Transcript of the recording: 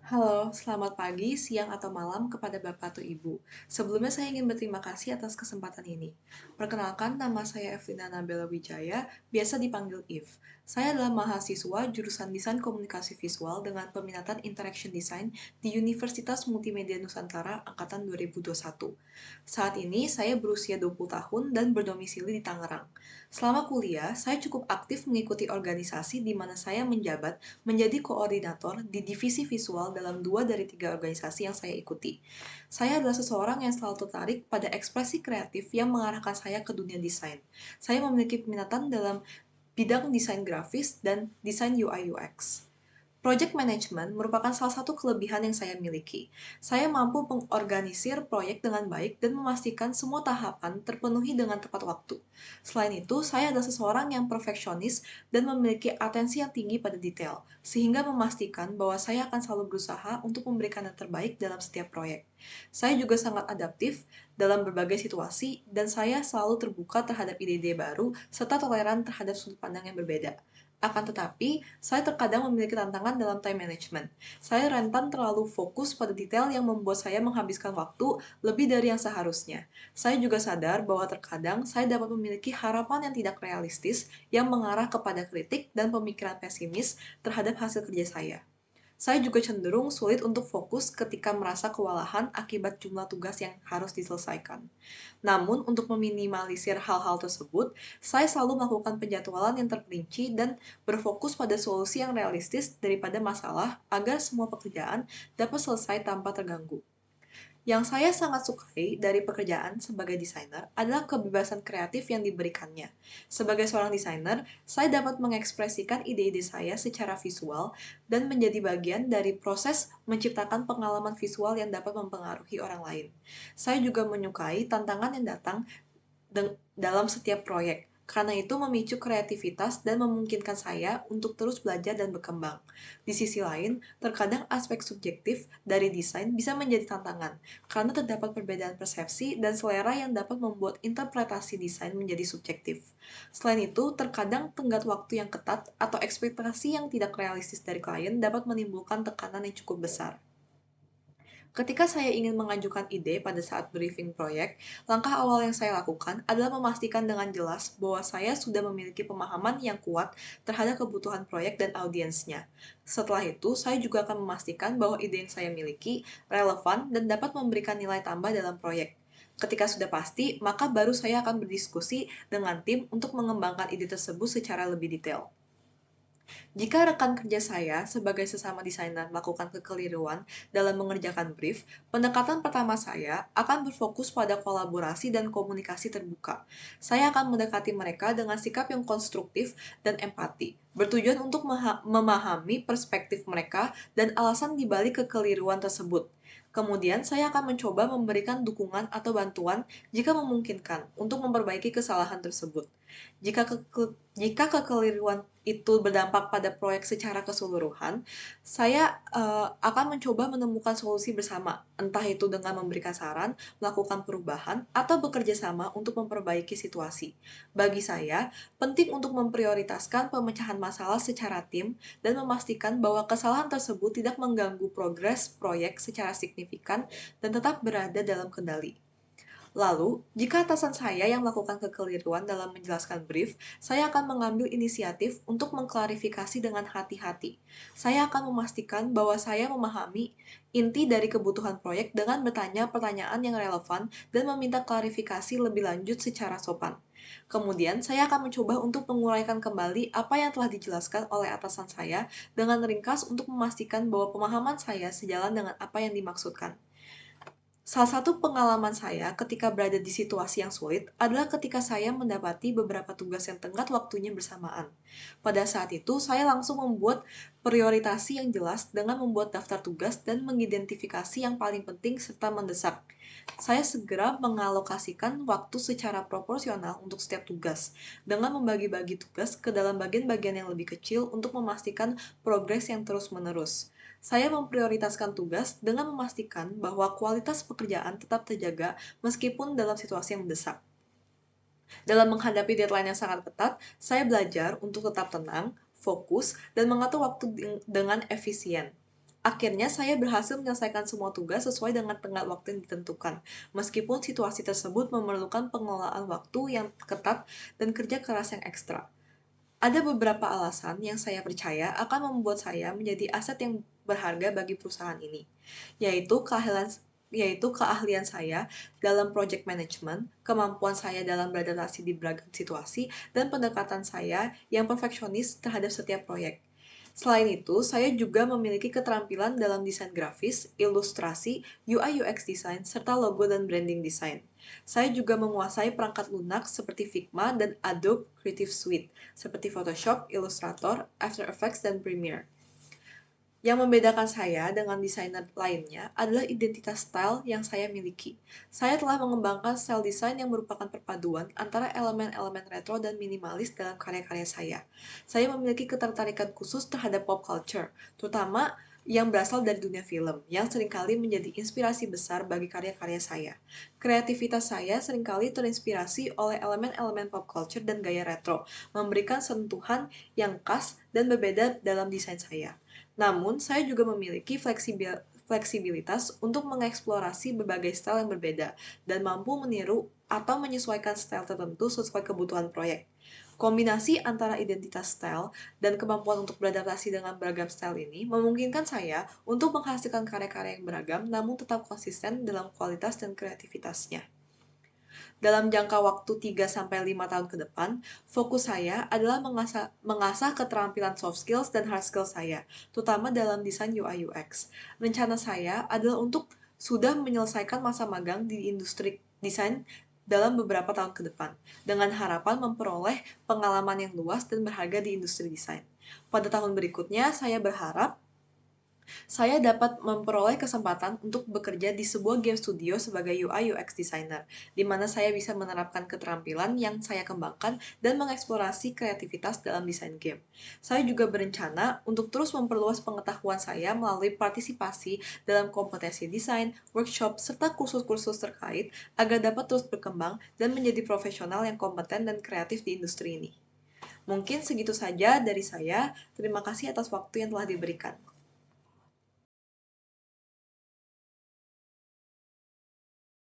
Halo, selamat pagi, siang, atau malam kepada Bapak atau Ibu. Sebelumnya saya ingin berterima kasih atas kesempatan ini. Perkenalkan, nama saya Evelina Nabela Wijaya, biasa dipanggil If. Saya adalah mahasiswa jurusan Desain Komunikasi Visual dengan peminatan Interaction Design di Universitas Multimedia Nusantara Angkatan 2021. Saat ini, saya berusia 20 tahun dan berdomisili di Tangerang. Selama kuliah, saya cukup aktif mengikuti organisasi di mana saya menjabat menjadi koordinator di divisi visual dalam 2 dari 3 organisasi yang saya ikuti. Saya adalah seseorang yang selalu tertarik pada ekspresi kreatif yang mengarahkan saya ke dunia desain. Saya memiliki peminatan dalam bidang desain grafis dan desain UI UX. Project management merupakan salah satu kelebihan yang saya miliki. Saya mampu mengorganisir proyek dengan baik dan memastikan semua tahapan terpenuhi dengan tepat waktu. Selain itu, saya adalah seseorang yang perfeksionis dan memiliki atensi yang tinggi pada detail, sehingga memastikan bahwa saya akan selalu berusaha untuk memberikan yang terbaik dalam setiap proyek. Saya juga sangat adaptif dalam berbagai situasi, dan saya selalu terbuka terhadap ide-ide baru serta toleran terhadap sudut pandang yang berbeda. Akan tetapi, saya terkadang memiliki tantangan dalam time management. Saya rentan terlalu fokus pada detail yang membuat saya menghabiskan waktu lebih dari yang seharusnya. Saya juga sadar bahwa terkadang saya dapat memiliki harapan yang tidak realistis yang mengarah kepada kritik dan pemikiran pesimis terhadap hasil kerja saya. Saya juga cenderung sulit untuk fokus ketika merasa kewalahan akibat jumlah tugas yang harus diselesaikan. Namun, untuk meminimalisir hal-hal tersebut, saya selalu melakukan penjadwalan yang terperinci dan berfokus pada solusi yang realistis daripada masalah agar semua pekerjaan dapat selesai tanpa terganggu. Yang saya sangat sukai dari pekerjaan sebagai desainer adalah kebebasan kreatif yang diberikannya. Sebagai seorang desainer, saya dapat mengekspresikan ide-ide saya secara visual dan menjadi bagian dari proses menciptakan pengalaman visual yang dapat mempengaruhi orang lain. Saya juga menyukai tantangan yang datang dalam setiap proyek, karena itu memicu kreativitas dan memungkinkan saya untuk terus belajar dan berkembang. Di sisi lain, terkadang aspek subjektif dari desain bisa menjadi tantangan, karena terdapat perbedaan persepsi dan selera yang dapat membuat interpretasi desain menjadi subjektif. Selain itu, terkadang tenggat waktu yang ketat atau ekspektasi yang tidak realistis dari klien dapat menimbulkan tekanan yang cukup besar. Ketika saya ingin mengajukan ide pada saat briefing proyek, langkah awal yang saya lakukan adalah memastikan dengan jelas bahwa saya sudah memiliki pemahaman yang kuat terhadap kebutuhan proyek dan audiensnya. Setelah itu, saya juga akan memastikan bahwa ide yang saya miliki relevan dan dapat memberikan nilai tambah dalam proyek. Ketika sudah pasti, maka baru saya akan berdiskusi dengan tim untuk mengembangkan ide tersebut secara lebih detail. Jika rekan kerja saya sebagai sesama desainer melakukan kekeliruan dalam mengerjakan brief, pendekatan pertama saya akan berfokus pada kolaborasi dan komunikasi terbuka. Saya akan mendekati mereka dengan sikap yang konstruktif dan empati, bertujuan untuk memahami perspektif mereka dan alasan dibalik kekeliruan tersebut. Kemudian, saya akan mencoba memberikan dukungan atau bantuan jika memungkinkan untuk memperbaiki kesalahan tersebut. Jika, jika kekeliruan itu berdampak pada proyek secara keseluruhan, saya akan mencoba menemukan solusi bersama, entah itu dengan memberikan saran, melakukan perubahan, atau bekerja sama untuk memperbaiki situasi. Bagi saya, penting untuk memprioritaskan pemecahan masalah secara tim dan memastikan bahwa kesalahan tersebut tidak mengganggu progres proyek secara signifikan dan tetap berada dalam kendali. Lalu, jika atasan saya yang melakukan kekeliruan dalam menjelaskan brief, saya akan mengambil inisiatif untuk mengklarifikasi dengan hati-hati. Saya akan memastikan bahwa saya memahami inti dari kebutuhan proyek dengan bertanya pertanyaan yang relevan dan meminta klarifikasi lebih lanjut secara sopan. Kemudian, saya akan mencoba untuk menguraikan kembali apa yang telah dijelaskan oleh atasan saya dengan ringkas untuk memastikan bahwa pemahaman saya sejalan dengan apa yang dimaksudkan. Salah satu pengalaman saya ketika berada di situasi yang sulit adalah ketika saya mendapati beberapa tugas yang tenggat waktunya bersamaan. Pada saat itu, saya langsung membuat prioritasi yang jelas dengan membuat daftar tugas dan mengidentifikasi yang paling penting serta mendesak. Saya segera mengalokasikan waktu secara proporsional untuk setiap tugas, dengan membagi-bagi tugas ke dalam bagian-bagian yang lebih kecil untuk memastikan progres yang terus-menerus. Saya memprioritaskan tugas dengan memastikan bahwa kualitas pekerjaan tetap terjaga meskipun dalam situasi yang mendesak. Dalam menghadapi deadline yang sangat ketat, saya belajar untuk tetap tenang, fokus, dan mengatur waktu dengan efisien. Akhirnya, saya berhasil menyelesaikan semua tugas sesuai dengan tenggat waktu yang ditentukan, meskipun situasi tersebut memerlukan pengelolaan waktu yang ketat dan kerja keras yang ekstra. Ada beberapa alasan yang saya percaya akan membuat saya menjadi aset yang berharga bagi perusahaan ini, yaitu keahlian saya dalam project management, kemampuan saya dalam beradaptasi di beragam situasi, dan pendekatan saya yang perfeksionis terhadap setiap proyek. Selain itu, saya juga memiliki keterampilan dalam desain grafis, ilustrasi, UI UX design, serta logo dan branding design. Saya juga menguasai perangkat lunak seperti Figma dan Adobe Creative Suite, seperti Photoshop, Illustrator, After Effects, dan Premiere. Yang membedakan saya dengan desainer lainnya adalah identitas style yang saya miliki. Saya telah mengembangkan style desain yang merupakan perpaduan antara elemen-elemen retro dan minimalis dalam karya-karya saya. Saya memiliki ketertarikan khusus terhadap pop culture, terutama yang berasal dari dunia film, yang seringkali menjadi inspirasi besar bagi karya-karya saya. Kreativitas saya seringkali terinspirasi oleh elemen-elemen pop culture dan gaya retro, memberikan sentuhan yang khas dan berbeda dalam desain saya. Namun, saya juga memiliki fleksibilitas untuk mengeksplorasi berbagai style yang berbeda dan mampu meniru atau menyesuaikan style tertentu sesuai kebutuhan proyek. Kombinasi antara identitas style dan kemampuan untuk beradaptasi dengan beragam style ini memungkinkan saya untuk menghasilkan karya-karya yang beragam namun tetap konsisten dalam kualitas dan kreativitasnya. Dalam jangka waktu 3-5 tahun ke depan, fokus saya adalah mengasah keterampilan soft skills dan hard skills saya, terutama dalam desain UI UX. Rencana saya adalah untuk sudah menyelesaikan masa magang di industri desain dalam beberapa tahun ke depan, dengan harapan memperoleh pengalaman yang luas dan berharga di industri desain. Pada tahun berikutnya, saya berharap saya dapat memperoleh kesempatan untuk bekerja di sebuah game studio sebagai UI UX designer, di mana saya bisa menerapkan keterampilan yang saya kembangkan dan mengeksplorasi kreativitas dalam desain game. Saya juga berencana untuk terus memperluas pengetahuan saya melalui partisipasi dalam kompetensi desain, workshop, serta kursus-kursus terkait agar dapat terus berkembang dan menjadi profesional yang kompeten dan kreatif di industri ini. Mungkin segitu saja dari saya. Terima kasih atas waktu yang telah diberikan.